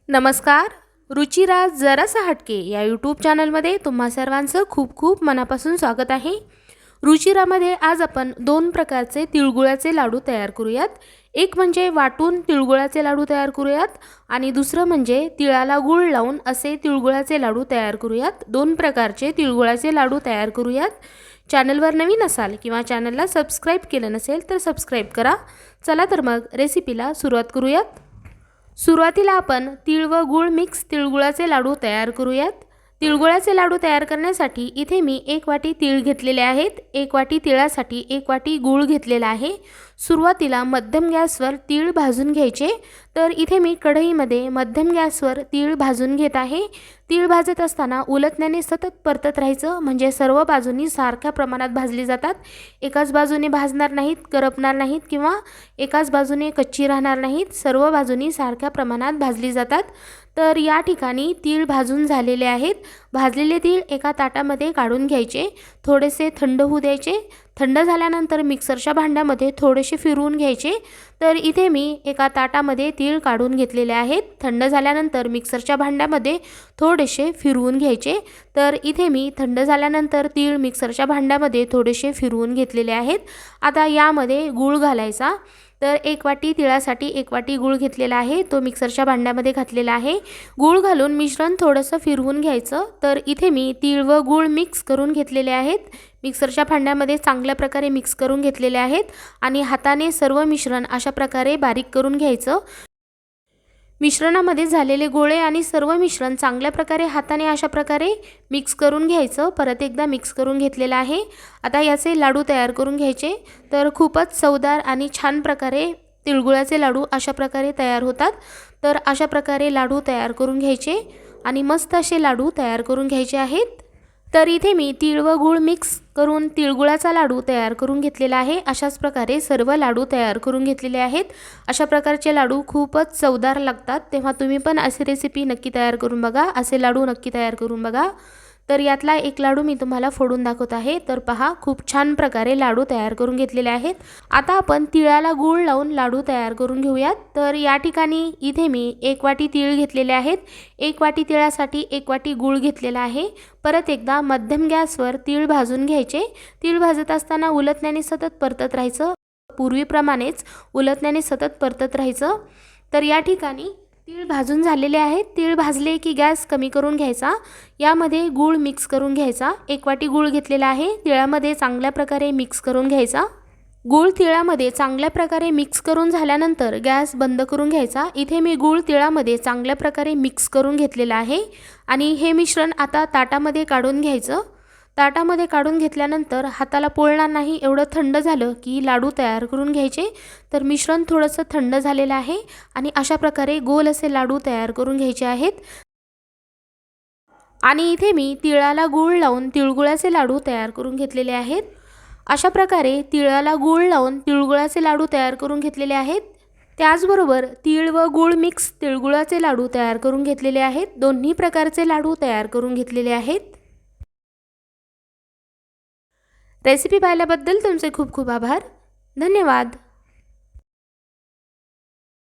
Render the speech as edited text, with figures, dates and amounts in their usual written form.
नमस्कार. रुचिराज जरासा हटके या यूट्यूब चॅनलमध्ये तुम्हा सर्वांचं खूप खूप मनापासून स्वागत आहे. रुचिरामध्ये आज आपण दोन प्रकारचे तिळगुळाचे लाडू तयार करूयात. एक म्हणजे वाटून तिळगुळाचे लाडू तयार करूयात आणि दुसरं म्हणजे तिळाला गूळ लावून असे तिळगुळाचे लाडू तयार करूयात. दोन प्रकारचे तिळगुळाचे लाडू तयार करूयात. चॅनलवर नवीन असाल किंवा चॅनलला सबस्क्राईब केलं नसेल तर सबस्क्राईब करा. चला तर मग रेसिपीला सुरुवात करूयात. सुरुवातीला आपण तीळ व गूळ मिक्स तिळगुळाचे लाडू तयार करूयात. तिळगुळाचे लाडू तयार करण्यासाठी इथे मी 1 वाटी तीळ घेतलेले आहेत. 1 वाटी तिळासाठी 1 वाटी गूळ घेतलेला आहे. सुरुवातीला मध्यम गॅसवर तीळ भाजून घ्यायचे. तर इथे मी कढईमध्ये मध्यम गॅसवर तीळ भाजून घेत आहे. तीळ भाजत असताना उलटण्याने सतत परतत राहायचं, म्हणजे सर्व बाजूंनी सारख्या प्रमाणात भाजली जातात. एकाच बाजूने भाजणार नाहीत, करपणार नाहीत किंवा एकाच बाजूने कच्ची राहणार नाहीत. सर्व बाजूंनी सारख्या प्रमाणात भाजली जातात. तर या ठिकाणी तीळ भाजून झालेले आहेत. भाजलेले तीळ एका ताटामध्ये काढून घ्यायचे, थोडेसे थंड होऊ द्यायचे. थंड झाल्यानंतर मिक्सरच्या भांड्यामध्ये थोडेसे फिरवून घ्यायचे. तर इथे मी एका ताटामध्ये तीळ काढून घेतलेले आहेत. थंड झाल्यानंतर मिक्सरच्या भांड्यामध्ये थोडेसे फिरवून घ्यायचे. तर इथे मी थंड झाल्यानंतर तीळ मिक्सरच्या भांड्यामध्ये थोडेसे फिरवून घेतलेले आहेत. आता यामध्ये गूळ घालायचा. तर 1 वाटी तिळासाठी 1 वाटी गूळ घेतलेला आहे, तो मिक्सरच्या भांड्यामध्ये घातलेला आहे. गूळ घालून मिश्रण थोडंसं फिरवून घ्यायचं. तर इथे मी तीळ व गूळ मिक्स करून घेतलेले आहेत. मिक्सरच्या भांड्यामध्ये चांगल्या प्रकारे मिक्स करून घेतलेले आहेत आणि हाताने सर्व मिश्रण अशा प्रकारे बारीक करून घ्यायचं. मिश्रणामध्ये झालेले गोळे आणि सर्व मिश्रण चांगल्या प्रकारे हाताने अशा प्रकारे मिक्स करून घ्यायचं. परत एकदा मिक्स करून घेतलेलं आहे. आता याचे लाडू तयार करून घ्यायचे. तर खूपच चवदार आणि छान प्रकारे तिळगुळाचे लाडू अशा प्रकारे तयार होतात. तर अशा प्रकारे लाडू तयार करून घ्यायचे आणि मस्त असे लाडू तयार करून घ्यायचे आहेत. तर इथे मी तीळ व गूळ मिक्स करून तिळगुळाचा लाडू तयार करून घेतलेला आहे. अशाच प्रकारे सर्व लाडू तयार करून घेतलेले आहेत. अशा प्रकारचे लाडू खूपच चवदार लागतात. तेव्हा तुम्ही पण अशी रेसिपी नक्की तयार करून बघा, असे लाडू नक्की तयार करून बघा. तर यातला एक लाडू मी तुम्हाला फोडून दाखवत आहे. तर पहा, खूप छान प्रकारे लाडू तयार करून घेतलेले आहेत. आता आपण तिळाला गूळ लावून लाडू तयार करून घेऊयात. तर या ठिकाणी इथे मी 1 वाटी तीळ घेतलेले आहेत. 1 वाटी तिळासाठी 1 वाटी गूळ घेतलेला आहे. परत एकदा मध्यम गॅसवर तीळ भाजून घ्यायचे. तीळ भाजत असताना उलटण्याने सतत परतत राहायचं. पूर्वीप्रमाणेच उलटण्याने सतत परतत राहायचं. तर या ठिकाणी तीळ भाजून झालेले आहेत. तीळ भाजले की गॅस कमी करून घ्यायचा. यामध्ये गूळ मिक्स करून घ्यायचा. 1 वाटी गूळ घेतलेला आहे. तिळामध्ये चांगल्या प्रकारे मिक्स करून घ्यायचा. गूळ तिळामध्ये चांगल्या प्रकारे मिक्स करून झाल्यानंतर गॅस बंद करून घ्यायचा. इथे मी गूळ तिळामध्ये चांगल्या प्रकारे मिक्स करून घेतलेला आहे आणि हे मिश्रण आता ताटामध्ये काढून घ्यायचं. ताटामध्ये काढून घेतल्यानंतर हाताला पोळणार नाही एवढं थंड झालं की लाडू तयार करून घ्यायचे. तर मिश्रण थोडंसं थंड झालेलं आहे आणि अशा प्रकारे गोल असे लाडू तयार करून घ्यायचे आहेत. आणि इथे मी तिळाला गूळ लावून तिळगुळाचे लाडू तयार करून घेतलेले आहेत. अशा प्रकारे तिळाला गूळ लावून तिळगुळाचे लाडू तयार करून घेतलेले आहेत. त्याचबरोबर तीळ व गूळ मिक्स तिळगुळाचे लाडू तयार करून घेतलेले आहेत. दोन्ही प्रकारचे लाडू तयार करून घेतलेले आहेत. रेसिपी पाहिल्याबद्दल तुमचे खूप खूप आभार. धन्यवाद.